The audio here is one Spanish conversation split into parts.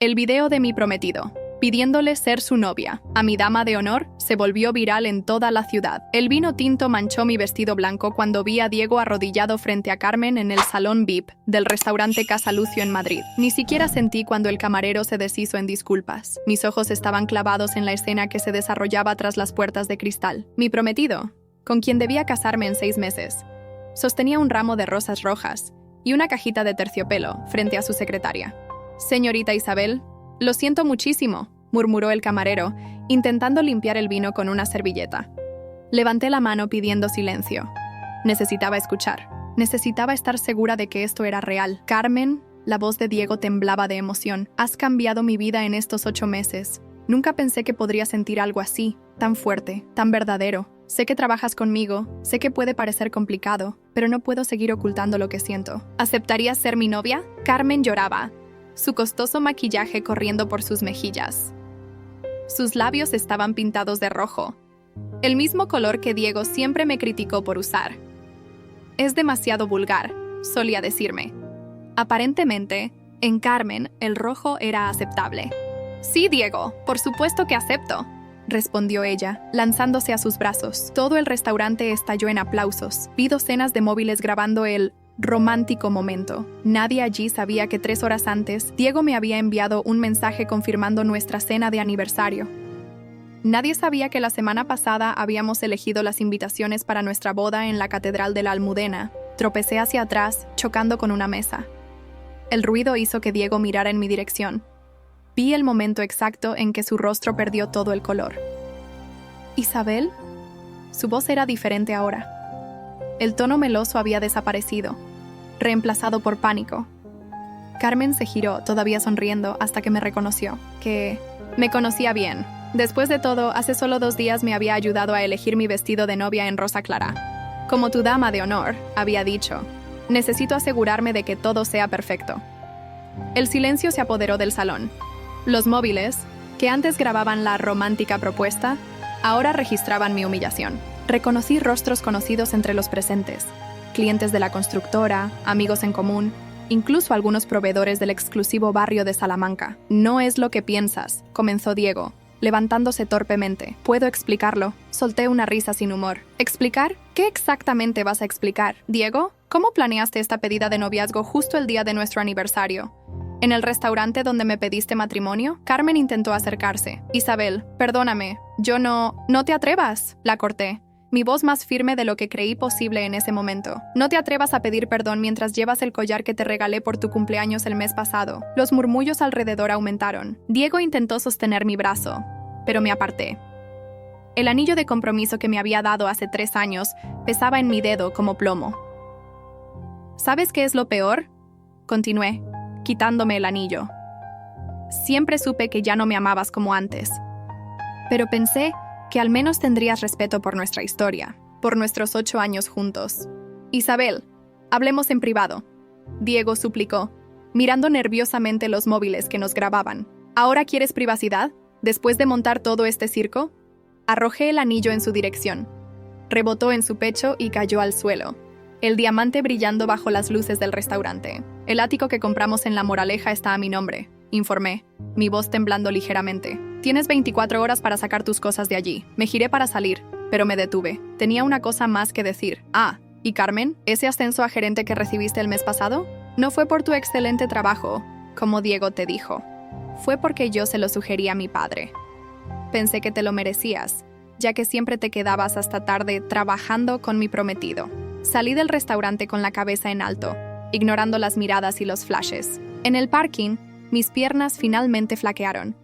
El video de mi prometido, pidiéndole ser su novia, a mi dama de honor, se volvió viral en toda la ciudad. El vino tinto manchó mi vestido blanco cuando vi a Diego arrodillado frente a Carmen en el salón VIP del restaurante Casa Lucio en Madrid. Ni siquiera sentí cuando el camarero se deshizo en disculpas. Mis ojos estaban clavados en la escena que se desarrollaba tras las puertas de cristal. Mi prometido, con quien debía casarme en 6 meses, sostenía un ramo de rosas rojas y una cajita de terciopelo frente a su secretaria. «Señorita Isabel, lo siento muchísimo», murmuró el camarero, intentando limpiar el vino con una servilleta. Levanté la mano pidiendo silencio. Necesitaba escuchar. Necesitaba estar segura de que esto era real. «Carmen», la voz de Diego temblaba de emoción. «Has cambiado mi vida en estos 8 meses. Nunca pensé que podría sentir algo así, tan fuerte, tan verdadero. Sé que trabajas conmigo, sé que puede parecer complicado, pero no puedo seguir ocultando lo que siento». «¿Aceptarías ser mi novia?». Carmen lloraba, su costoso maquillaje corriendo por sus mejillas. Sus labios estaban pintados de rojo, el mismo color que Diego siempre me criticó por usar. «Es demasiado vulgar», solía decirme. Aparentemente, en Carmen, el rojo era aceptable. «Sí, Diego, por supuesto que acepto», respondió ella, lanzándose a sus brazos. Todo el restaurante estalló en aplausos. Vi docenas de móviles grabando el romántico momento. Nadie allí sabía que 3 horas antes, Diego me había enviado un mensaje confirmando nuestra cena de aniversario. Nadie sabía que la semana pasada habíamos elegido las invitaciones para nuestra boda en la Catedral de la Almudena. Tropecé hacia atrás, chocando con una mesa. El ruido hizo que Diego mirara en mi dirección. Vi el momento exacto en que su rostro perdió todo el color. «¿Isabel?». Su voz era diferente ahora. El tono meloso había desaparecido, reemplazado por pánico. Carmen se giró, todavía sonriendo, hasta que me reconoció, que me conocía bien. Después de todo, hace solo 2 días me había ayudado a elegir mi vestido de novia en rosa clara. «Como tu dama de honor», había dicho, «necesito asegurarme de que todo sea perfecto». El silencio se apoderó del salón. Los móviles, que antes grababan la romántica propuesta, ahora registraban mi humillación. Reconocí rostros conocidos entre los presentes, clientes de la constructora, amigos en común, incluso algunos proveedores del exclusivo barrio de Salamanca. «No es lo que piensas», comenzó Diego, levantándose torpemente. «Puedo explicarlo». Solté una risa sin humor. «¿Explicar? ¿Qué exactamente vas a explicar? Diego, ¿cómo planeaste esta pedida de noviazgo justo el día de nuestro aniversario? ¿En el restaurante donde me pediste matrimonio?». Carmen intentó acercarse. «Isabel, perdóname, yo no te atrevas», la corté, mi voz más firme de lo que creí posible en ese momento. «No te atrevas a pedir perdón mientras llevas el collar que te regalé por tu cumpleaños el mes pasado». Los murmullos alrededor aumentaron. Diego intentó sostener mi brazo, pero me aparté. El anillo de compromiso que me había dado hace 3 años pesaba en mi dedo como plomo. «¿Sabes qué es lo peor?», continué, quitándome el anillo. «Siempre supe que ya no me amabas como antes. Pero pensé que al menos tendrías respeto por nuestra historia, por nuestros 8 años juntos. Isabel, hablemos en privado», Diego suplicó, mirando nerviosamente los móviles que nos grababan. «¿Ahora quieres privacidad? ¿Después de montar todo este circo?». Arrojé el anillo en su dirección. Rebotó en su pecho y cayó al suelo, el diamante brillando bajo las luces del restaurante. «El ático que compramos en La Moraleja está a mi nombre», informé, mi voz temblando ligeramente. «Tienes 24 horas para sacar tus cosas de allí». Me giré para salir, pero me detuve. Tenía una cosa más que decir. «Ah, ¿y Carmen? ¿Ese ascenso a gerente que recibiste el mes pasado? No fue por tu excelente trabajo, como Diego te dijo. Fue porque yo se lo sugerí a mi padre. Pensé que te lo merecías, ya que siempre te quedabas hasta tarde trabajando con mi prometido». Salí del restaurante con la cabeza en alto, ignorando las miradas y los flashes. En el parking, mis piernas finalmente flaquearon.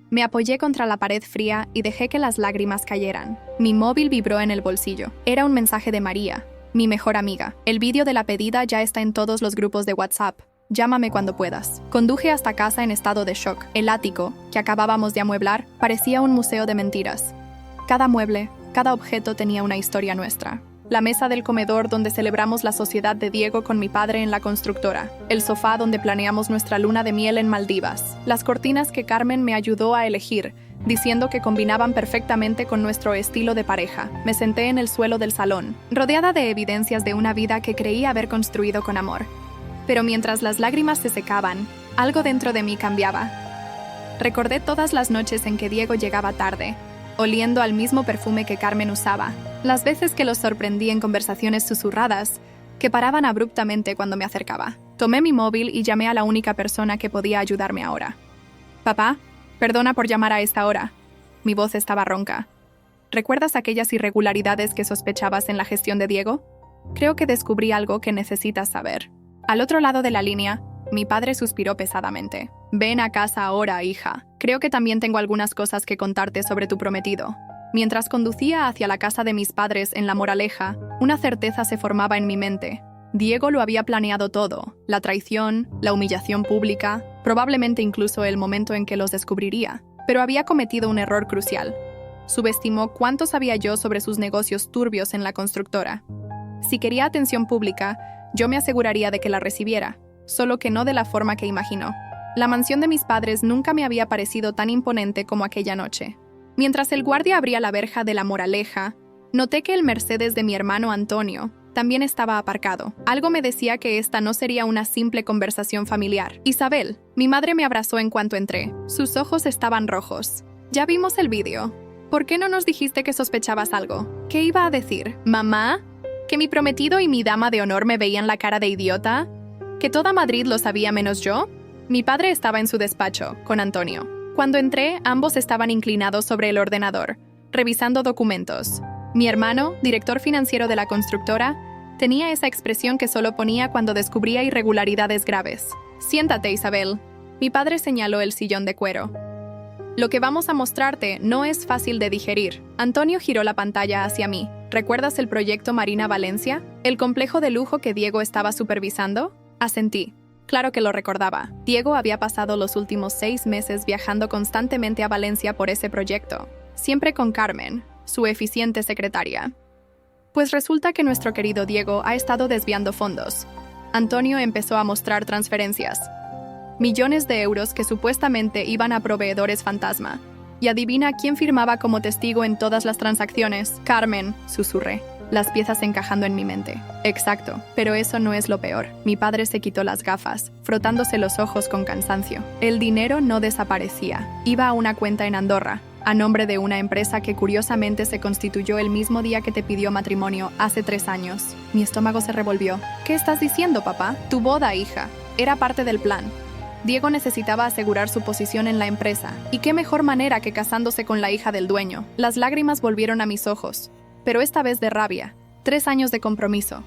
Me apoyé contra la pared fría y dejé que las lágrimas cayeran. Mi móvil vibró en el bolsillo. Era un mensaje de María, mi mejor amiga. «El vídeo de la pedida ya está en todos los grupos de WhatsApp. Llámame cuando puedas». Conduje hasta casa en estado de shock. El ático, que acabábamos de amueblar, parecía un museo de mentiras. Cada mueble, cada objeto tenía una historia nuestra. La mesa del comedor donde celebramos la sociedad de Diego con mi padre en la constructora. El sofá donde planeamos nuestra luna de miel en Maldivas. Las cortinas que Carmen me ayudó a elegir, diciendo que combinaban perfectamente con nuestro estilo de pareja. Me senté en el suelo del salón, rodeada de evidencias de una vida que creí haber construido con amor. Pero mientras las lágrimas se secaban, algo dentro de mí cambiaba. Recordé todas las noches en que Diego llegaba tarde, oliendo al mismo perfume que Carmen usaba, las veces que los sorprendí en conversaciones susurradas, que paraban abruptamente cuando me acercaba. Tomé mi móvil y llamé a la única persona que podía ayudarme ahora. «Papá, perdona por llamar a esta hora». Mi voz estaba ronca. ¿Recuerdas aquellas irregularidades que sospechabas en la gestión de Diego? Creo que descubrí algo que necesitas saber. Al otro lado de la línea, mi padre suspiró pesadamente. «Ven a casa ahora, hija. Creo que también tengo algunas cosas que contarte sobre tu prometido». Mientras conducía hacia la casa de mis padres en La Moraleja, una certeza se formaba en mi mente. Diego lo había planeado todo: la traición, la humillación pública, probablemente incluso el momento en que los descubriría. Pero había cometido un error crucial. Subestimó cuánto sabía yo sobre sus negocios turbios en la constructora. Si quería atención pública, yo me aseguraría de que la recibiera, solo que no de la forma que imaginó. La mansión de mis padres nunca me había parecido tan imponente como aquella noche. Mientras el guardia abría la verja de La Moraleja, noté que el Mercedes de mi hermano Antonio también estaba aparcado. Algo me decía que esta no sería una simple conversación familiar. «Isabel», mi madre me abrazó en cuanto entré. Sus ojos estaban rojos. «Ya vimos el vídeo. ¿Por qué no nos dijiste que sospechabas algo?» ¿Qué iba a decir? ¿Mamá? ¿Que mi prometido y mi dama de honor me veían la cara de idiota? ¿Que toda Madrid lo sabía menos yo? Mi padre estaba en su despacho, con Antonio. Cuando entré, ambos estaban inclinados sobre el ordenador, revisando documentos. Mi hermano, director financiero de la constructora, tenía esa expresión que solo ponía cuando descubría irregularidades graves. «Siéntate, Isabel». Mi padre señaló el sillón de cuero. «Lo que vamos a mostrarte no es fácil de digerir». Antonio giró la pantalla hacia mí. ¿Recuerdas el proyecto Marina Valencia? ¿El complejo de lujo que Diego estaba supervisando? Asentí. Claro que lo recordaba. Diego había pasado los últimos 6 meses viajando constantemente a Valencia por ese proyecto, siempre con Carmen, su eficiente secretaria. Pues resulta que nuestro querido Diego ha estado desviando fondos. Antonio empezó a mostrar transferencias. Millones de euros que supuestamente iban a proveedores fantasma. Y adivina quién firmaba como testigo en todas las transacciones. «Carmen», susurré, las piezas encajando en mi mente. Exacto, pero eso no es lo peor. Mi padre se quitó las gafas, frotándose los ojos con cansancio. El dinero no desaparecía. Iba a una cuenta en Andorra, a nombre de una empresa que curiosamente se constituyó el mismo día que te pidió matrimonio, hace 3 años. Mi estómago se revolvió. «¿Qué estás diciendo, papá?» «Tu boda, hija. Era parte del plan». Diego necesitaba asegurar su posición en la empresa, y qué mejor manera que casándose con la hija del dueño. Las lágrimas volvieron a mis ojos, pero esta vez de rabia. 3 años de compromiso.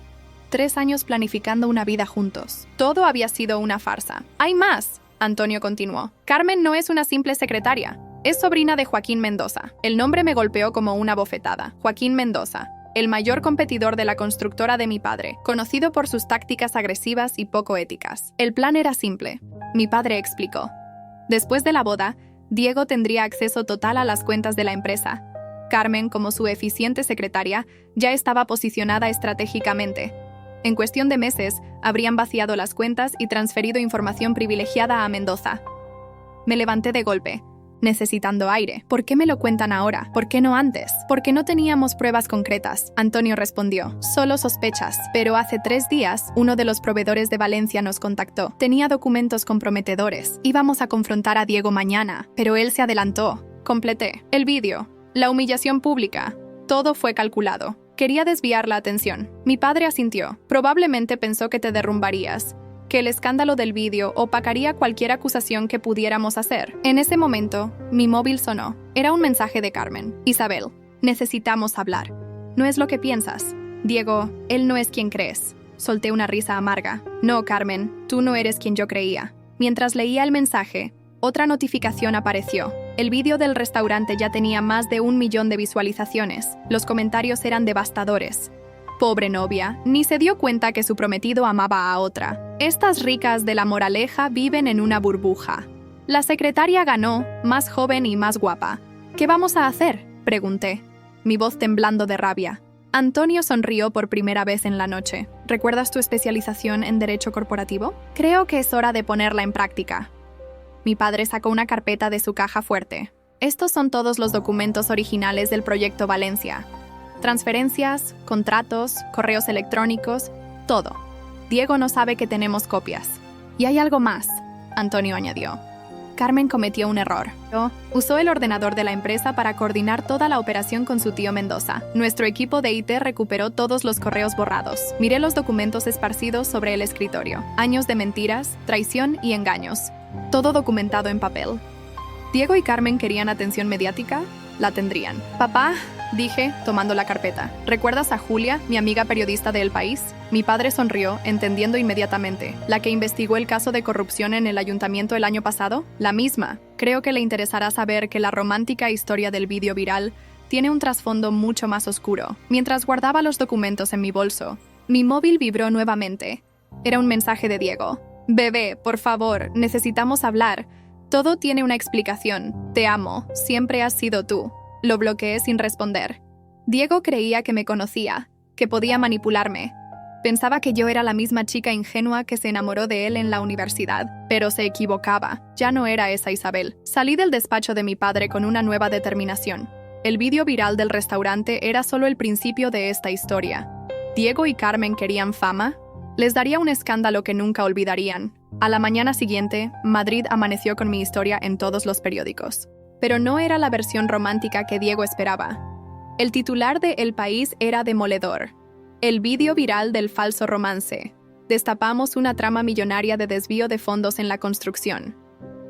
3 años planificando una vida juntos. Todo había sido una farsa. «Hay más», Antonio continuó. «Carmen no es una simple secretaria. Es sobrina de Joaquín Mendoza». El nombre me golpeó como una bofetada. Joaquín Mendoza, el mayor competidor de la constructora de mi padre, conocido por sus tácticas agresivas y poco éticas. El plan era simple. Mi padre explicó. Después de la boda, Diego tendría acceso total a las cuentas de la empresa. Carmen, como su eficiente secretaria, ya estaba posicionada estratégicamente. En cuestión de meses, habrían vaciado las cuentas y transferido información privilegiada a Mendoza. Me levanté de golpe, necesitando aire. «¿Por qué me lo cuentan ahora? ¿Por qué no antes? Porque no teníamos pruebas concretas», Antonio respondió. «Solo sospechas. Pero hace 3 días, uno de los proveedores de Valencia nos contactó. Tenía documentos comprometedores. Íbamos a confrontar a Diego mañana, pero él se adelantó». Completé. El vídeo, la humillación pública, todo fue calculado. Quería desviar la atención. Mi padre asintió. «Probablemente pensó que te derrumbarías, que el escándalo del vídeo opacaría cualquier acusación que pudiéramos hacer». En ese momento, mi móvil sonó. Era un mensaje de Carmen. «Isabel, necesitamos hablar. No es lo que piensas. Diego, él no es quien crees». Solté una risa amarga. «No, Carmen, tú no eres quien yo creía». Mientras leía el mensaje, otra notificación apareció. El vídeo del restaurante ya tenía más de 1 millón de visualizaciones. Los comentarios eran devastadores. «Pobre novia, ni se dio cuenta que su prometido amaba a otra. Estas ricas de La Moraleja viven en una burbuja. La secretaria ganó, más joven y más guapa. ¿Qué vamos a hacer?», pregunté, mi voz temblando de rabia. Antonio sonrió por primera vez en la noche. «¿Recuerdas tu especialización en derecho corporativo? Creo que es hora de ponerla en práctica». Mi padre sacó una carpeta de su caja fuerte. «Estos son todos los documentos originales del proyecto Valencia. Transferencias, contratos, correos electrónicos, todo. Diego no sabe que tenemos copias». «Y hay algo más», Antonio añadió. Carmen cometió un error. Usó el ordenador de la empresa para coordinar toda la operación con su tío Mendoza. Nuestro equipo de IT recuperó todos los correos borrados. Miré los documentos esparcidos sobre el escritorio. Años de mentiras, traición y engaños. Todo documentado en papel. ¿Diego y Carmen querían atención mediática? La tendrían. Papá, dije, tomando la carpeta. ¿Recuerdas a Julia, mi amiga periodista de El País? Mi padre sonrió, entendiendo inmediatamente. ¿La que investigó el caso de corrupción en el ayuntamiento el año pasado? La misma. Creo que le interesará saber que la romántica historia del vídeo viral tiene un trasfondo mucho más oscuro. Mientras guardaba los documentos en mi bolso, mi móvil vibró nuevamente. Era un mensaje de Diego. Bebé, por favor, necesitamos hablar. Todo tiene una explicación. Te amo. Siempre has sido tú. Lo bloqueé sin responder. Diego creía que me conocía, que podía manipularme. Pensaba que yo era la misma chica ingenua que se enamoró de él en la universidad, pero se equivocaba. Ya no era esa Isabel. Salí del despacho de mi padre con una nueva determinación. El vídeo viral del restaurante era solo el principio de esta historia. ¿Diego y Carmen querían fama? Les daría un escándalo que nunca olvidarían. A la mañana siguiente, Madrid amaneció con mi historia en todos los periódicos. Pero no era la versión romántica que Diego esperaba. El titular de El País era demoledor. El vídeo viral del falso romance. Destapamos una trama millonaria de desvío de fondos en la construcción.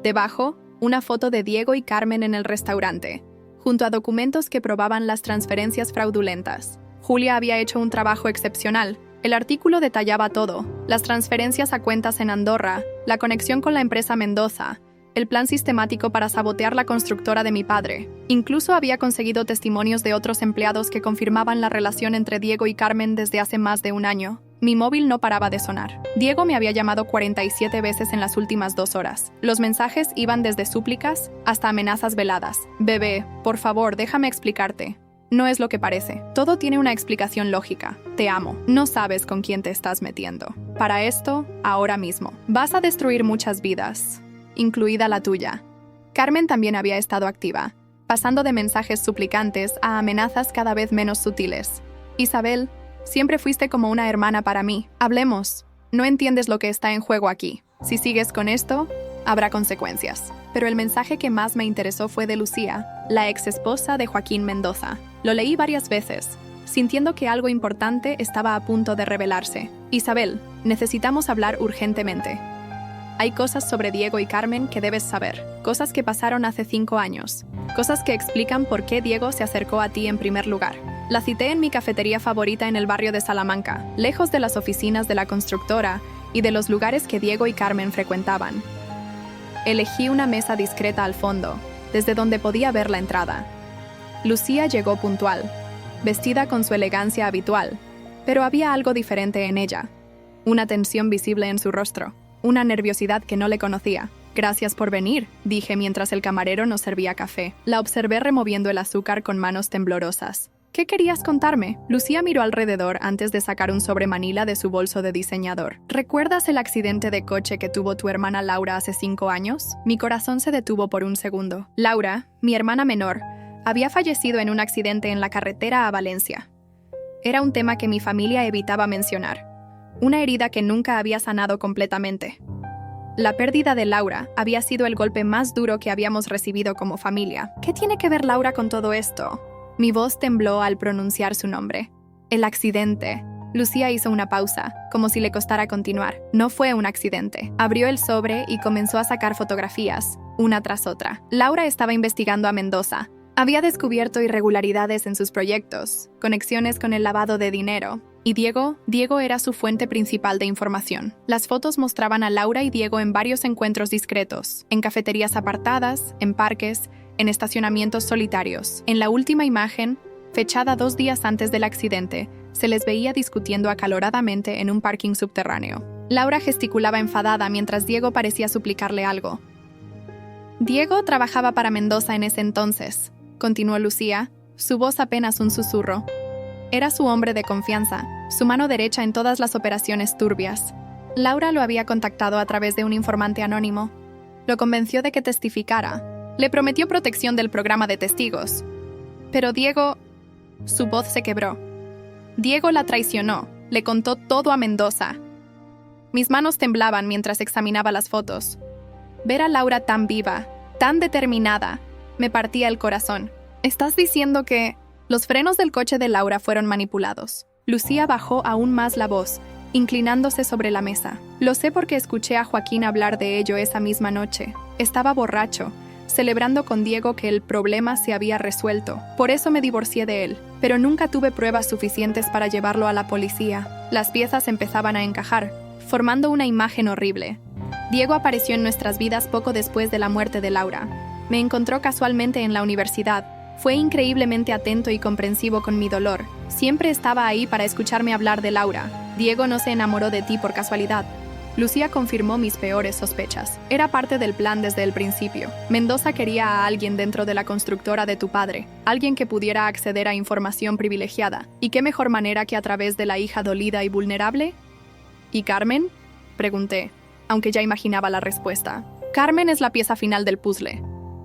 Debajo, una foto de Diego y Carmen en el restaurante, junto a documentos que probaban las transferencias fraudulentas. Julia había hecho un trabajo excepcional. El artículo detallaba todo: las transferencias a cuentas en Andorra, la conexión con la empresa Mendoza, el plan sistemático para sabotear la constructora de mi padre. Incluso había conseguido testimonios de otros empleados que confirmaban la relación entre Diego y Carmen desde hace más de un año. Mi móvil no paraba de sonar. Diego me había llamado 47 veces en las últimas 2 horas. Los mensajes iban desde súplicas hasta amenazas veladas. Bebé, por favor, déjame explicarte. No es lo que parece. Todo tiene una explicación lógica. Te amo. No sabes con quién te estás metiendo. Para esto, ahora mismo. Vas a destruir muchas vidas, incluida la tuya. Carmen también había estado activa, pasando de mensajes suplicantes a amenazas cada vez menos sutiles. Isabel, siempre fuiste como una hermana para mí. Hablemos. No entiendes lo que está en juego aquí. Si sigues con esto, habrá consecuencias. Pero el mensaje que más me interesó fue de Lucía, la exesposa de Joaquín Mendoza. Lo leí varias veces, sintiendo que algo importante estaba a punto de revelarse. Isabel, necesitamos hablar urgentemente. Hay cosas sobre Diego y Carmen que debes saber, cosas que pasaron hace 5 años, cosas que explican por qué Diego se acercó a ti en primer lugar. La cité en mi cafetería favorita en el barrio de Salamanca, lejos de las oficinas de la constructora y de los lugares que Diego y Carmen frecuentaban. Elegí una mesa discreta al fondo, desde donde podía ver la entrada. Lucía llegó puntual, vestida con su elegancia habitual, pero había algo diferente en ella. Una tensión visible en su rostro, una nerviosidad que no le conocía. Gracias por venir, dije mientras el camarero nos servía café. La observé removiendo el azúcar con manos temblorosas. ¿Qué querías contarme? Lucía miró alrededor antes de sacar un sobre manila de su bolso de diseñador. ¿Recuerdas el accidente de coche que tuvo tu hermana Laura hace 5 años? Mi corazón se detuvo por un segundo. Laura, mi hermana menor, había fallecido en un accidente en la carretera a Valencia. Era un tema que mi familia evitaba mencionar. Una herida que nunca había sanado completamente. La pérdida de Laura había sido el golpe más duro que habíamos recibido como familia. ¿Qué tiene que ver Laura con todo esto? Mi voz tembló al pronunciar su nombre. El accidente. Lucía hizo una pausa, como si le costara continuar. No fue un accidente. Abrió el sobre y comenzó a sacar fotografías, una tras otra. Laura estaba investigando a Mendoza. Había descubierto irregularidades en sus proyectos, conexiones con el lavado de dinero. Y Diego era su fuente principal de información. Las fotos mostraban a Laura y Diego en varios encuentros discretos, en cafeterías apartadas, en parques, en estacionamientos solitarios. En la última imagen, fechada 2 días antes del accidente, se les veía discutiendo acaloradamente en un parking subterráneo. Laura gesticulaba enfadada mientras Diego parecía suplicarle algo. Diego trabajaba para Mendoza en ese entonces, continuó Lucía, su voz apenas un susurro. Era su hombre de confianza, su mano derecha en todas las operaciones turbias. Laura lo había contactado a través de un informante anónimo. Lo convenció de que testificara. Le prometió protección del programa de testigos. Pero Diego... Su voz se quebró. Diego la traicionó, le contó todo a Mendoza. Mis manos temblaban mientras examinaba las fotos. Ver a Laura tan viva, tan determinada, me partía el corazón. ¿Estás diciendo que...? Los frenos del coche de Laura fueron manipulados. Lucía bajó aún más la voz, inclinándose sobre la mesa. Lo sé porque escuché a Joaquín hablar de ello esa misma noche. Estaba borracho, celebrando con Diego que el problema se había resuelto. Por eso me divorcié de él, pero nunca tuve pruebas suficientes para llevarlo a la policía. Las piezas empezaban a encajar, formando una imagen horrible. Diego apareció en nuestras vidas poco después de la muerte de Laura. Me encontró casualmente en la universidad. Fue increíblemente atento y comprensivo con mi dolor. Siempre estaba ahí para escucharme hablar de Laura. Diego no se enamoró de ti por casualidad. Lucía confirmó mis peores sospechas. Era parte del plan desde el principio. Mendoza quería a alguien dentro de la constructora de tu padre, alguien que pudiera acceder a información privilegiada. ¿Y qué mejor manera que a través de la hija dolida y vulnerable? ¿Y Carmen?, pregunté, aunque ya imaginaba la respuesta. Carmen es la pieza final del puzzle.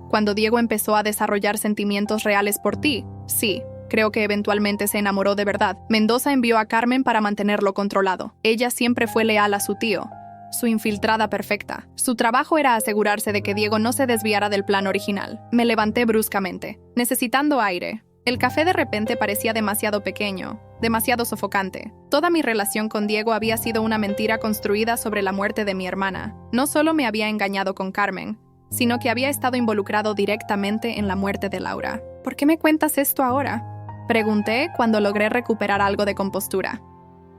Cuando Diego empezó a desarrollar sentimientos reales por ti, sí, creo que eventualmente se enamoró de verdad. Mendoza envió a Carmen para mantenerlo controlado. Ella siempre fue leal a su tío, su infiltrada perfecta. Su trabajo era asegurarse de que Diego no se desviara del plan original. Me levanté bruscamente, necesitando aire. El café de repente parecía demasiado pequeño, demasiado sofocante. Toda mi relación con Diego había sido una mentira construida sobre la muerte de mi hermana. No solo me había engañado con Carmen, sino que había estado involucrado directamente en la muerte de Laura. ¿Por qué me cuentas esto ahora?, pregunté cuando logré recuperar algo de compostura.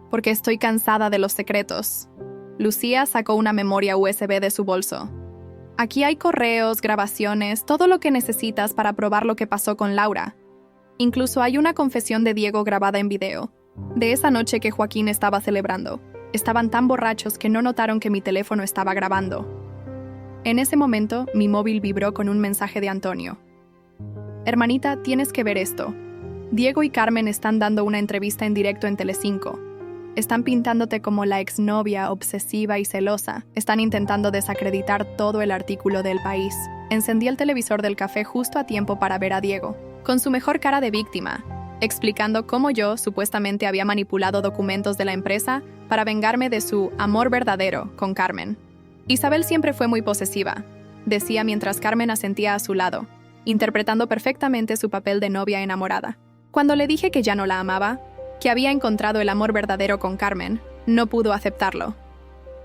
Porque estoy cansada de los secretos. Lucía sacó una memoria USB de su bolso. Aquí hay correos, grabaciones, todo lo que necesitas para probar lo que pasó con Laura. Incluso hay una confesión de Diego grabada en video, de esa noche que Joaquín estaba celebrando. Estaban tan borrachos que no notaron que mi teléfono estaba grabando. En ese momento, mi móvil vibró con un mensaje de Antonio. Hermanita, tienes que ver esto. Diego y Carmen están dando una entrevista en directo en Telecinco. Están pintándote como la exnovia obsesiva y celosa. Están intentando desacreditar todo el artículo del País. Encendí el televisor del café justo a tiempo para ver a Diego, con su mejor cara de víctima, explicando cómo yo supuestamente había manipulado documentos de la empresa para vengarme de su amor verdadero con Carmen. Isabel siempre fue muy posesiva, decía mientras Carmen asentía a su lado, interpretando perfectamente su papel de novia enamorada. Cuando le dije que ya no la amaba, que había encontrado el amor verdadero con Carmen, no pudo aceptarlo.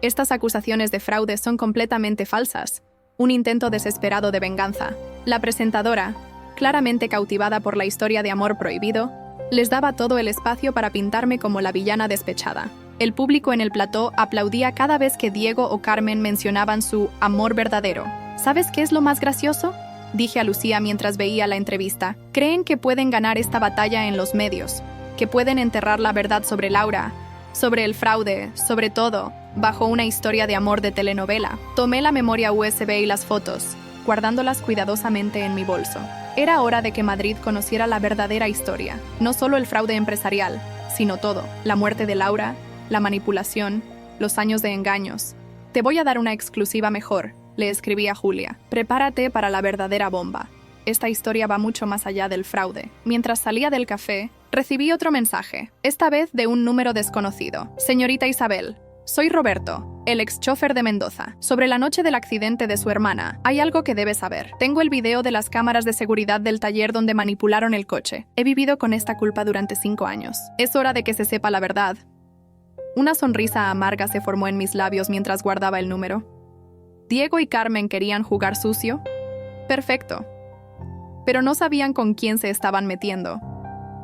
Estas acusaciones de fraude son completamente falsas, un intento desesperado de venganza. La presentadora, claramente cautivada por la historia de amor prohibido, les daba todo el espacio para pintarme como la villana despechada. El público en el plató aplaudía cada vez que Diego o Carmen mencionaban su amor verdadero. ¿Sabes qué es lo más gracioso?, dije a Lucía mientras veía la entrevista. Creen que pueden ganar esta batalla en los medios, que pueden enterrar la verdad sobre Laura, sobre el fraude, sobre todo, bajo una historia de amor de telenovela. Tomé la memoria USB y las fotos, guardándolas cuidadosamente en mi bolso. Era hora de que Madrid conociera la verdadera historia, no solo el fraude empresarial, sino todo, la muerte de Laura, la manipulación, los años de engaños. Te voy a dar una exclusiva mejor, le escribí a Julia. Prepárate para la verdadera bomba. Esta historia va mucho más allá del fraude. Mientras salía del café, recibí otro mensaje, esta vez de un número desconocido. Señorita Isabel, soy Roberto, el ex-chofer de Mendoza. Sobre la noche del accidente de su hermana, hay algo que debe saber. Tengo el video de las cámaras de seguridad del taller donde manipularon el coche. He vivido con esta culpa durante 5 años. Es hora de que se sepa la verdad. Una sonrisa amarga se formó en mis labios mientras guardaba el número. ¿Diego y Carmen querían jugar sucio? Perfecto. Pero no sabían con quién se estaban metiendo,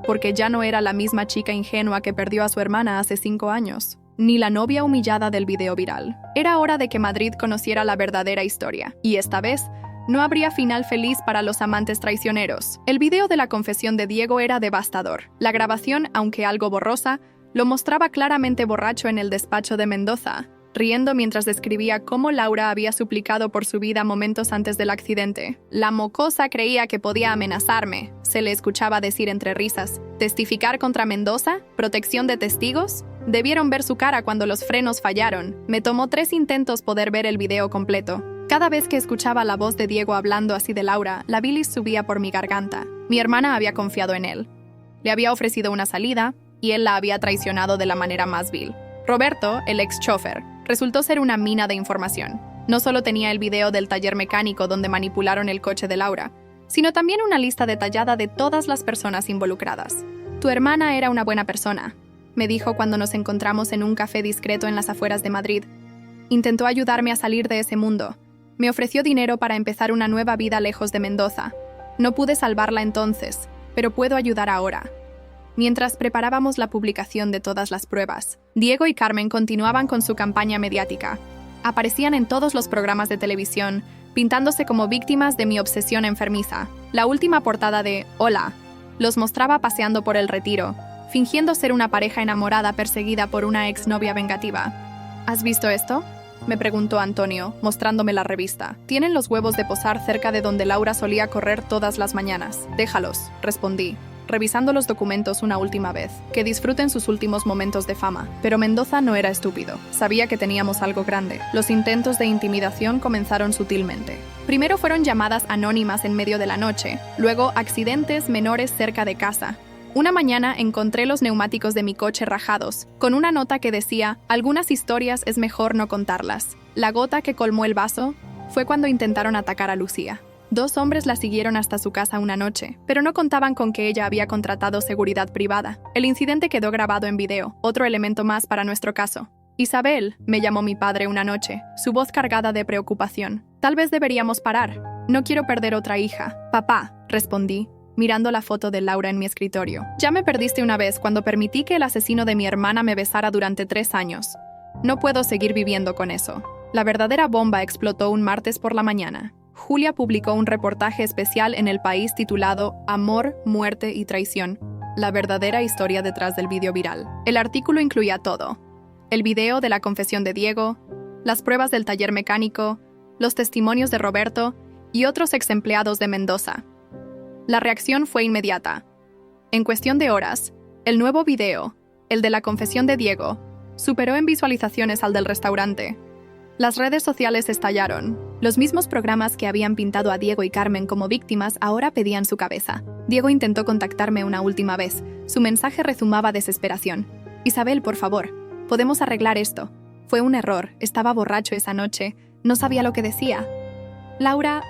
porque ya no era la misma chica ingenua que perdió a su hermana hace 5 años, ni la novia humillada del video viral. Era hora de que Madrid conociera la verdadera historia, y esta vez no habría final feliz para los amantes traicioneros. El video de la confesión de Diego era devastador. La grabación, aunque algo borrosa, lo mostraba claramente borracho en el despacho de Mendoza, riendo mientras describía cómo Laura había suplicado por su vida momentos antes del accidente. La mocosa creía que podía amenazarme, se le escuchaba decir entre risas. ¿Testificar contra Mendoza? ¿Protección de testigos? Debieron ver su cara cuando los frenos fallaron. Me tomó 3 intentos poder ver el video completo. Cada vez que escuchaba la voz de Diego hablando así de Laura, la bilis subía por mi garganta. Mi hermana había confiado en él. Le había ofrecido una salida, y él la había traicionado de la manera más vil. Roberto, el ex-chofer, resultó ser una mina de información. No solo tenía el video del taller mecánico donde manipularon el coche de Laura, sino también una lista detallada de todas las personas involucradas. Tu hermana era una buena persona, me dijo cuando nos encontramos en un café discreto en las afueras de Madrid. Intentó ayudarme a salir de ese mundo. Me ofreció dinero para empezar una nueva vida lejos de Mendoza. No pude salvarla entonces, pero puedo ayudar ahora. Mientras preparábamos la publicación de todas las pruebas, Diego y Carmen continuaban con su campaña mediática. Aparecían en todos los programas de televisión, pintándose como víctimas de mi obsesión enfermiza. La última portada de Hola los mostraba paseando por el Retiro, fingiendo ser una pareja enamorada perseguida por una exnovia vengativa. ¿Has visto esto?, me preguntó Antonio, mostrándome la revista. Tienen los huevos de posar cerca de donde Laura solía correr todas las mañanas. Déjalos, respondí, revisando los documentos una última vez. Que disfruten sus últimos momentos de fama. Pero Mendoza no era estúpido. Sabía que teníamos algo grande. Los intentos de intimidación comenzaron sutilmente. Primero fueron llamadas anónimas en medio de la noche, luego accidentes menores cerca de casa. Una mañana encontré los neumáticos de mi coche rajados, con una nota que decía: algunas historias es mejor no contarlas. La gota que colmó el vaso fue cuando intentaron atacar a Lucía. 2 hombres la siguieron hasta su casa una noche, pero no contaban con que ella había contratado seguridad privada. El incidente quedó grabado en video, otro elemento más para nuestro caso. Isabel, me llamó mi padre una noche, su voz cargada de preocupación. Tal vez deberíamos parar. No quiero perder otra hija. Papá, respondí, mirando la foto de Laura en mi escritorio. Ya me perdiste una vez cuando permití que el asesino de mi hermana me besara durante 3 años. No puedo seguir viviendo con eso. La verdadera bomba explotó un martes por la mañana. Julia publicó un reportaje especial en El País titulado Amor, muerte y traición, la verdadera historia detrás del video viral. El artículo incluía todo: el video de la confesión de Diego, las pruebas del taller mecánico, los testimonios de Roberto y otros ex empleados de Mendoza. La reacción fue inmediata. En cuestión de horas, el nuevo video, el de la confesión de Diego, superó en visualizaciones al del restaurante. Las redes sociales estallaron. Los mismos programas que habían pintado a Diego y Carmen como víctimas ahora pedían su cabeza. Diego intentó contactarme una última vez. Su mensaje rezumaba desesperación. Isabel, por favor, podemos arreglar esto. Fue un error, estaba borracho esa noche, no sabía lo que decía. Laura,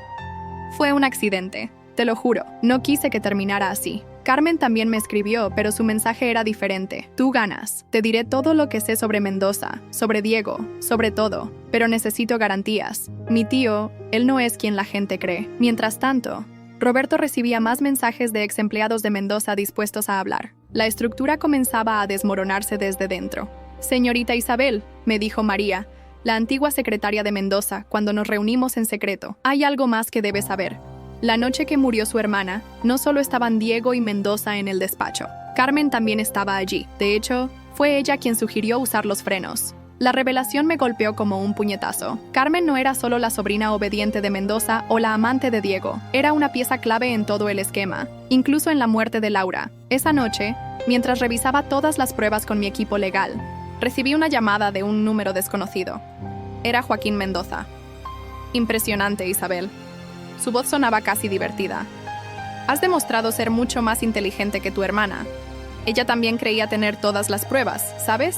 fue un accidente, te lo juro, no quise que terminara así. Carmen también me escribió, pero su mensaje era diferente. Tú ganas. Te diré todo lo que sé sobre Mendoza, sobre Diego, sobre todo. Pero necesito garantías. Mi tío, él no es quien la gente cree. Mientras tanto, Roberto recibía más mensajes de ex empleados de Mendoza dispuestos a hablar. La estructura comenzaba a desmoronarse desde dentro. Señorita Isabel, me dijo María, la antigua secretaria de Mendoza, cuando nos reunimos en secreto. Hay algo más que debe saber. La noche que murió su hermana, no solo estaban Diego y Mendoza en el despacho. Carmen también estaba allí. De hecho, fue ella quien sugirió usar los frenos. La revelación me golpeó como un puñetazo. Carmen no era solo la sobrina obediente de Mendoza o la amante de Diego. Era una pieza clave en todo el esquema, incluso en la muerte de Laura. Esa noche, mientras revisaba todas las pruebas con mi equipo legal, recibí una llamada de un número desconocido. Era Joaquín Mendoza. Impresionante, Isabel. Su voz sonaba casi divertida. Has demostrado ser mucho más inteligente que tu hermana. Ella también creía tener todas las pruebas, ¿sabes?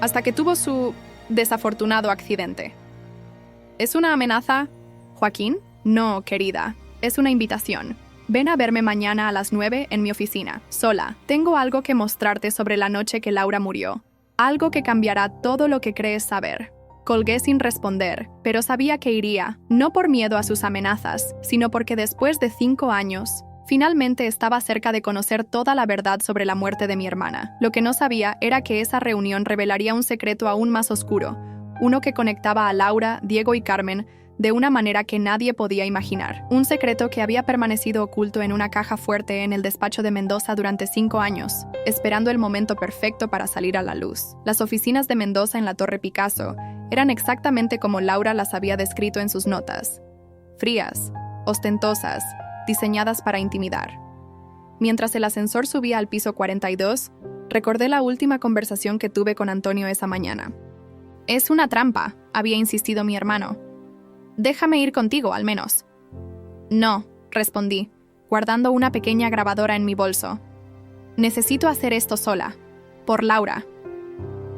Hasta que tuvo su desafortunado accidente. ¿Es una amenaza, Joaquín? No, querida. Es una invitación. Ven a verme mañana a las 9 en mi oficina, sola. Tengo algo que mostrarte sobre la noche que Laura murió. Algo que cambiará todo lo que crees saber. Colgué sin responder, pero sabía que iría, no por miedo a sus amenazas, sino porque después de 5 años, finalmente estaba cerca de conocer toda la verdad sobre la muerte de mi hermana. Lo que no sabía era que esa reunión revelaría un secreto aún más oscuro, uno que conectaba a Laura, Diego y Carmen de una manera que nadie podía imaginar. Un secreto que había permanecido oculto en una caja fuerte en el despacho de Mendoza durante 5 años, esperando el momento perfecto para salir a la luz. Las oficinas de Mendoza en la Torre Picasso eran exactamente como Laura las había descrito en sus notas. Frías, ostentosas, diseñadas para intimidar. Mientras el ascensor subía al piso 42, recordé la última conversación que tuve con Antonio esa mañana. Es una trampa, había insistido mi hermano. Déjame ir contigo, al menos. No, respondí, guardando una pequeña grabadora en mi bolso. Necesito hacer esto sola, por Laura.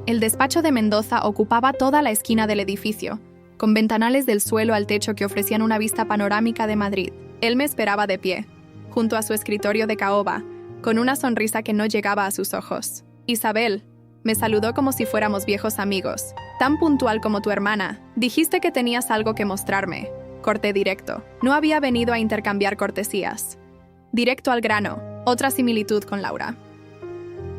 El despacho de Mendoza ocupaba toda la esquina del edificio, con ventanales del suelo al techo que ofrecían una vista panorámica de Madrid. Él me esperaba de pie, junto a su escritorio de caoba, con una sonrisa que no llegaba a sus ojos. Isabel, me saludó como si fuéramos viejos amigos. Tan puntual como tu hermana. Dijiste que tenías algo que mostrarme. Corté directo. No había venido a intercambiar cortesías. Directo al grano. Otra similitud con Laura.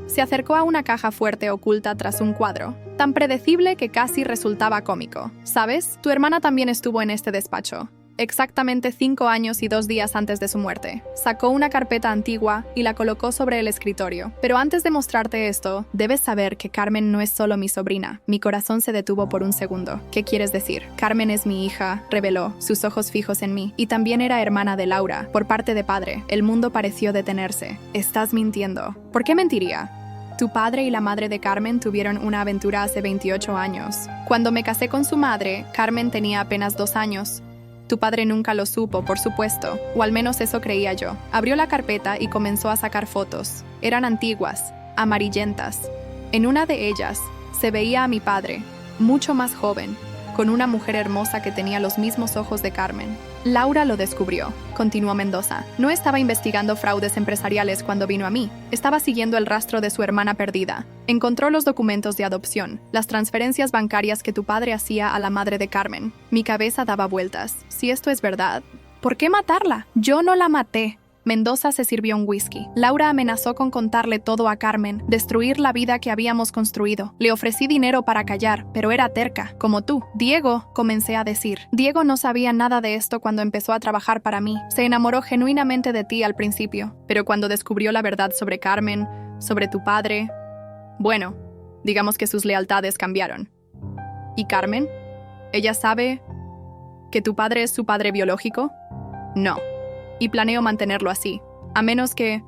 Se acercó a una caja fuerte oculta tras un cuadro, tan predecible que casi resultaba cómico. ¿Sabes? Tu hermana también estuvo en este despacho. Exactamente 5 años y 2 días antes de su muerte. Sacó una carpeta antigua y la colocó sobre el escritorio. Pero antes de mostrarte esto, debes saber que Carmen no es solo mi sobrina. Mi corazón se detuvo por un segundo. ¿Qué quieres decir? Carmen es mi hija, reveló, sus ojos fijos en mí. Y también era hermana de Laura, por parte de padre. El mundo pareció detenerse. Estás mintiendo. ¿Por qué mentiría? Tu padre y la madre de Carmen tuvieron una aventura hace 28 años. Cuando me casé con su madre, Carmen tenía apenas 2 años. Tu padre nunca lo supo, por supuesto, o al menos eso creía yo. Abrió la carpeta y comenzó a sacar fotos. Eran antiguas, amarillentas. En una de ellas se veía a mi padre, mucho más joven, con una mujer hermosa que tenía los mismos ojos de Carmen. Laura lo descubrió, continuó Mendoza. No estaba investigando fraudes empresariales cuando vino a mí. Estaba siguiendo el rastro de su hermana perdida. Encontró los documentos de adopción, las transferencias bancarias que tu padre hacía a la madre de Carmen. Mi cabeza daba vueltas. Si esto es verdad, ¿por qué matarla? Yo no la maté. Mendoza se sirvió un whisky. Laura amenazó con contarle todo a Carmen, destruir la vida que habíamos construido. Le ofrecí dinero para callar, pero era terca, como tú. Diego, comencé a decir. Diego no sabía nada de esto cuando empezó a trabajar para mí. Se enamoró genuinamente de ti al principio, pero cuando descubrió la verdad sobre Carmen, sobre tu padre, bueno, digamos que sus lealtades cambiaron. ¿Y Carmen? ¿Ella sabe que tu padre es su padre biológico? No. Y planeo mantenerlo así, a menos que...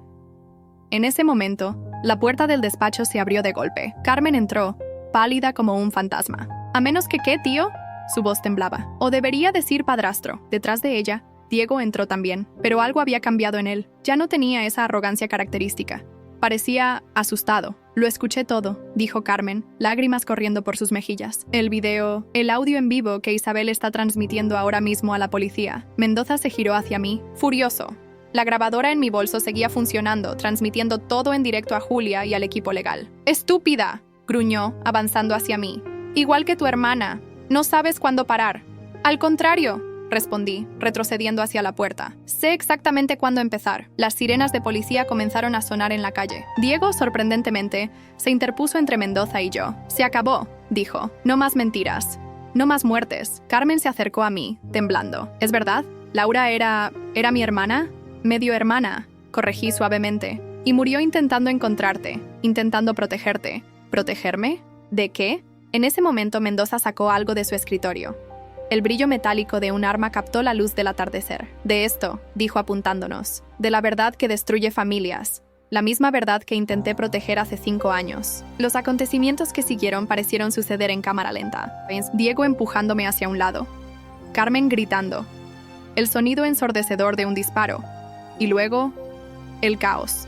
En ese momento, la puerta del despacho se abrió de golpe. Carmen entró, pálida como un fantasma. ¿A menos que qué, tío? Su voz temblaba. O debería decir padrastro. Detrás de ella, Diego entró también, pero algo había cambiado en él. Ya no tenía esa arrogancia característica. Parecía asustado. Lo escuché todo, dijo Carmen, lágrimas corriendo por sus mejillas. El audio en vivo que Isabel está transmitiendo ahora mismo a la policía. Mendoza se giró hacia mí, furioso. La grabadora en mi bolso seguía funcionando, transmitiendo todo en directo a Julia y al equipo legal. ¡Estúpida!, gruñó, avanzando hacia mí. Igual que tu hermana. No sabes cuándo parar. Al contrario, respondí, retrocediendo hacia la puerta. Sé exactamente cuándo empezar. Las sirenas de policía comenzaron a sonar en la calle. Diego, sorprendentemente, se interpuso entre Mendoza y yo. Se acabó, dijo. No más mentiras. No más muertes. Carmen se acercó a mí, temblando. ¿Es verdad? ¿Laura era mi hermana? Medio hermana, corregí suavemente. Y murió intentando encontrarte, intentando protegerte. ¿Protegerme? ¿De qué? En ese momento Mendoza sacó algo de su escritorio. El brillo metálico de un arma captó la luz del atardecer. De esto, dijo apuntándonos, de la verdad que destruye familias, la misma verdad que intenté proteger hace 5 años. Los acontecimientos que siguieron parecieron suceder en cámara lenta. Diego empujándome hacia un lado, Carmen gritando, el sonido ensordecedor de un disparo, y luego, el caos.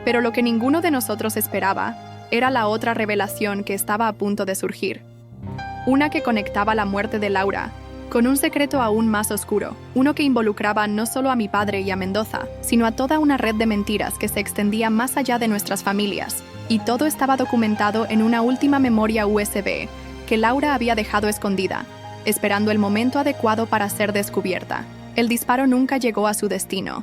Pero lo que ninguno de nosotros esperaba era la otra revelación que estaba a punto de surgir. Una que conectaba la muerte de Laura con un secreto aún más oscuro, uno que involucraba no solo a mi padre y a Mendoza, sino a toda una red de mentiras que se extendía más allá de nuestras familias, y todo estaba documentado en una última memoria USB que Laura había dejado escondida, esperando el momento adecuado para ser descubierta. El disparo nunca llegó a su destino.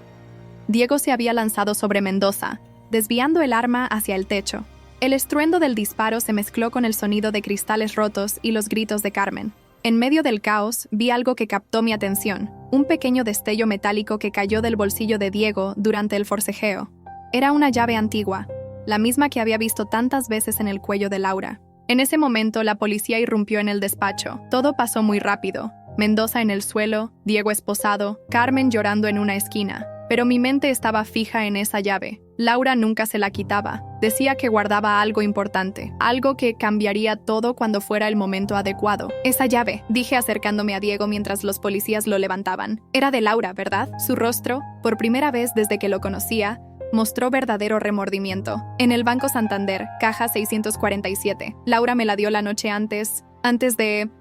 Diego se había lanzado sobre Mendoza, desviando el arma hacia el techo. El estruendo del disparo se mezcló con el sonido de cristales rotos y los gritos de Carmen. En medio del caos, vi algo que captó mi atención, un pequeño destello metálico que cayó del bolsillo de Diego durante el forcejeo. Era una llave antigua, la misma que había visto tantas veces en el cuello de Laura. En ese momento, la policía irrumpió en el despacho. Todo pasó muy rápido. Mendoza en el suelo, Diego esposado, Carmen llorando en una esquina. Pero mi mente estaba fija en esa llave. Laura nunca se la quitaba. Decía que guardaba algo importante, algo que cambiaría todo cuando fuera el momento adecuado. Esa llave, dije acercándome a Diego mientras los policías lo levantaban. Era de Laura, ¿verdad? Su rostro, por primera vez desde que lo conocía, mostró verdadero remordimiento. En el Banco Santander, caja 647. Laura me la dio la noche antes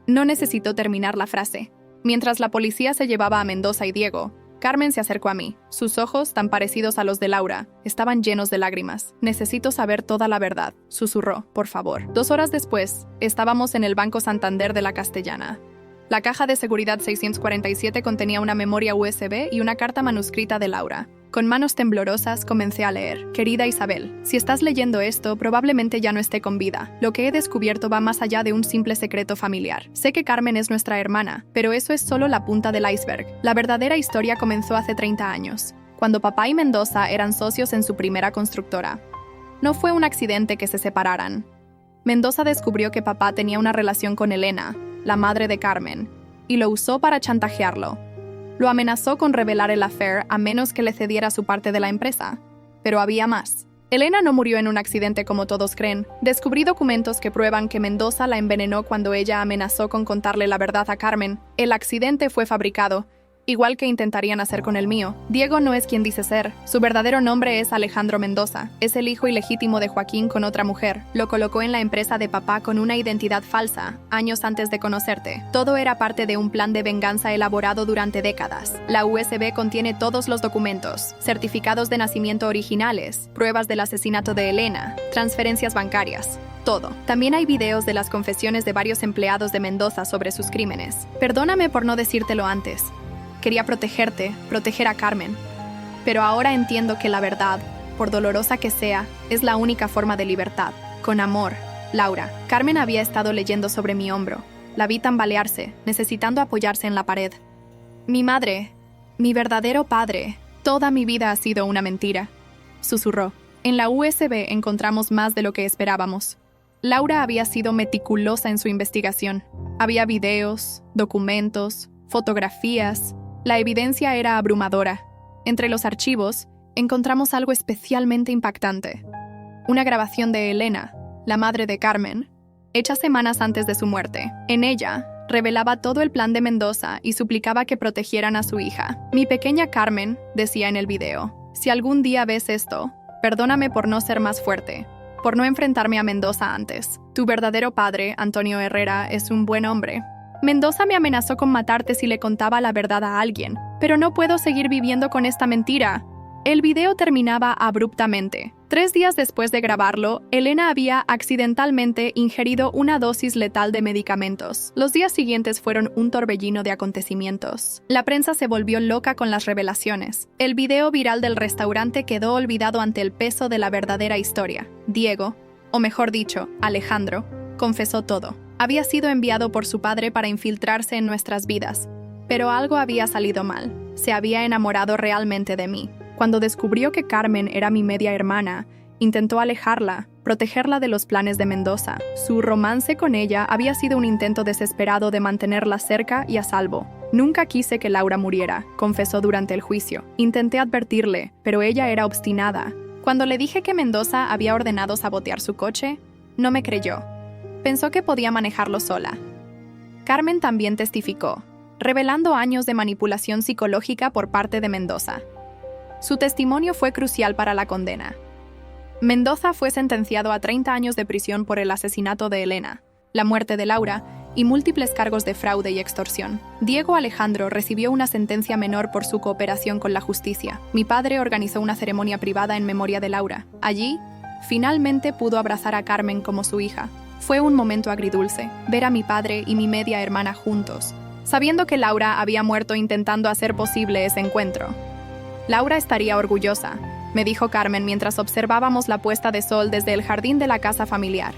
No necesito terminar la frase. Mientras la policía se llevaba a Mendoza y Diego, Carmen se acercó a mí. Sus ojos, tan parecidos a los de Laura, estaban llenos de lágrimas. Necesito saber toda la verdad, susurró, por favor. 2 horas después, estábamos en el Banco Santander de la Castellana. La caja de seguridad 647 contenía una memoria USB y una carta manuscrita de Laura. Con manos temblorosas comencé a leer. Querida Isabel, si estás leyendo esto, probablemente ya no esté con vida. Lo que he descubierto va más allá de un simple secreto familiar. Sé que Carmen es nuestra hermana, pero eso es solo la punta del iceberg. La verdadera historia comenzó hace 30 años, cuando papá y Mendoza eran socios en su primera constructora. No fue un accidente que se separaran. Mendoza descubrió que papá tenía una relación con Elena, la madre de Carmen, y lo usó para chantajearlo. Lo amenazó con revelar el affair a menos que le cediera su parte de la empresa. Pero había más. Elena no murió en un accidente como todos creen. Descubrí documentos que prueban que Mendoza la envenenó cuando ella amenazó con contarle la verdad a Carmen. El accidente fue fabricado, igual que intentarían hacer con el mío. Diego no es quien dice ser. Su verdadero nombre es Alejandro Mendoza. Es el hijo ilegítimo de Joaquín con otra mujer. Lo colocó en la empresa de papá con una identidad falsa, años antes de conocerte. Todo era parte de un plan de venganza elaborado durante décadas. La USB contiene todos los documentos, certificados de nacimiento originales, pruebas del asesinato de Elena, transferencias bancarias. Todo. También hay videos de las confesiones de varios empleados de Mendoza sobre sus crímenes. Perdóname por no decírtelo antes. Quería protegerte, proteger a Carmen. Pero ahora entiendo que la verdad, por dolorosa que sea, es la única forma de libertad. Con amor, Laura. Carmen había estado leyendo sobre mi hombro. La vi tambalearse, necesitando apoyarse en la pared. Mi madre, mi verdadero padre, toda mi vida ha sido una mentira, susurró. En la USB encontramos más de lo que esperábamos. Laura había sido meticulosa en su investigación. Había videos, documentos, fotografías. La evidencia era abrumadora. Entre los archivos, encontramos algo especialmente impactante. Una grabación de Elena, la madre de Carmen, hecha semanas antes de su muerte. En ella, revelaba todo el plan de Mendoza y suplicaba que protegieran a su hija. Mi pequeña Carmen, decía en el video, si algún día ves esto, perdóname por no ser más fuerte, por no enfrentarme a Mendoza antes. Tu verdadero padre, Antonio Herrera, es un buen hombre. Mendoza me amenazó con matarte si le contaba la verdad a alguien, pero no puedo seguir viviendo con esta mentira. El video terminaba abruptamente. 3 días después de grabarlo, Elena había accidentalmente ingerido una dosis letal de medicamentos. Los días siguientes fueron un torbellino de acontecimientos. La prensa se volvió loca con las revelaciones. El video viral del restaurante quedó olvidado ante el peso de la verdadera historia. Diego, o mejor dicho, Alejandro, confesó todo. Había sido enviado por su padre para infiltrarse en nuestras vidas, pero algo había salido mal. Se había enamorado realmente de mí. Cuando descubrió que Carmen era mi media hermana, intentó alejarla, protegerla de los planes de Mendoza. Su romance con ella había sido un intento desesperado de mantenerla cerca y a salvo. Nunca quise que Laura muriera, confesó durante el juicio. Intenté advertirle, pero ella era obstinada. Cuando le dije que Mendoza había ordenado sabotear su coche, no me creyó. Pensó que podía manejarlo sola. Carmen también testificó, revelando años de manipulación psicológica por parte de Mendoza. Su testimonio fue crucial para la condena. Mendoza fue sentenciado a 30 años de prisión por el asesinato de Elena, la muerte de Laura y múltiples cargos de fraude y extorsión. Diego Alejandro recibió una sentencia menor por su cooperación con la justicia. Mi padre organizó una ceremonia privada en memoria de Laura. Allí, finalmente pudo abrazar a Carmen como su hija. Fue un momento agridulce, ver a mi padre y mi media hermana juntos, sabiendo que Laura había muerto intentando hacer posible ese encuentro. Laura estaría orgullosa, me dijo Carmen mientras observábamos la puesta de sol desde el jardín de la casa familiar.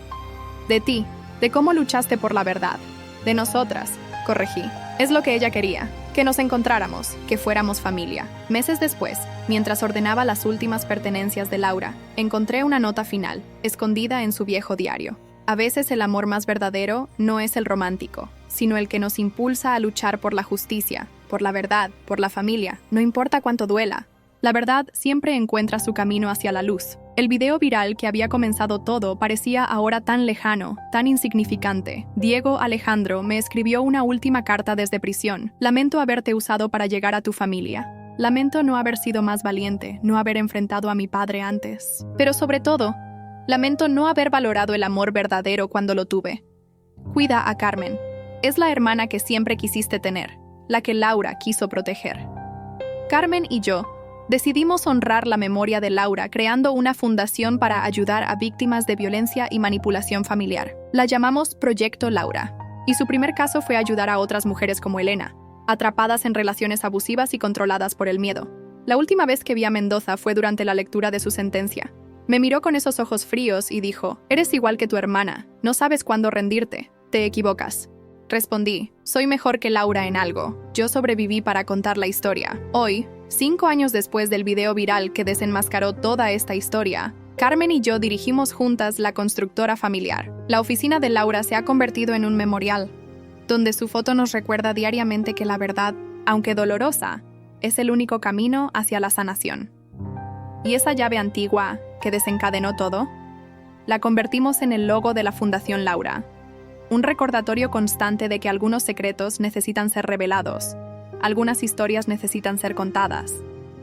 De ti, de cómo luchaste por la verdad. De nosotras, corregí. Es lo que ella quería, que nos encontráramos, que fuéramos familia. Meses después, mientras ordenaba las últimas pertenencias de Laura, encontré una nota final, escondida en su viejo diario. A veces el amor más verdadero no es el romántico, sino el que nos impulsa a luchar por la justicia, por la verdad, por la familia, no importa cuánto duela. La verdad siempre encuentra su camino hacia la luz. El video viral que había comenzado todo parecía ahora tan lejano, tan insignificante. Diego Alejandro me escribió una última carta desde prisión. Lamento haberte usado para llegar a tu familia. Lamento no haber sido más valiente, no haber enfrentado a mi padre antes. Pero sobre todo, lamento no haber valorado el amor verdadero cuando lo tuve. Cuida a Carmen. Es la hermana que siempre quisiste tener, la que Laura quiso proteger. Carmen y yo decidimos honrar la memoria de Laura creando una fundación para ayudar a víctimas de violencia y manipulación familiar. La llamamos Proyecto Laura, y su primer caso fue ayudar a otras mujeres como Elena, atrapadas en relaciones abusivas y controladas por el miedo. La última vez que vi a Mendoza fue durante la lectura de su sentencia. Me miró con esos ojos fríos y dijo: «Eres igual que tu hermana, no sabes cuándo rendirte, te equivocas». Respondí: «Soy mejor que Laura en algo, yo sobreviví para contar la historia». Hoy, 5 años después del video viral que desenmascaró toda esta historia, Carmen y yo dirigimos juntas la constructora familiar. La oficina de Laura se ha convertido en un memorial, donde su foto nos recuerda diariamente que la verdad, aunque dolorosa, es el único camino hacia la sanación. Y esa llave antigua, que desencadenó todo, la convertimos en el logo de la Fundación Laura. Un recordatorio constante de que algunos secretos necesitan ser revelados, algunas historias necesitan ser contadas,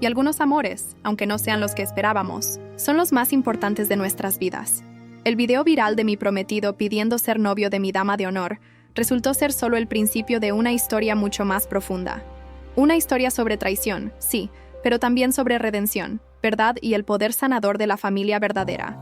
y algunos amores, aunque no sean los que esperábamos, son los más importantes de nuestras vidas. El video viral de mi prometido pidiendo ser novio de mi dama de honor resultó ser solo el principio de una historia mucho más profunda. Una historia sobre traición, sí, pero también sobre redención, verdad y el poder sanador de la familia verdadera.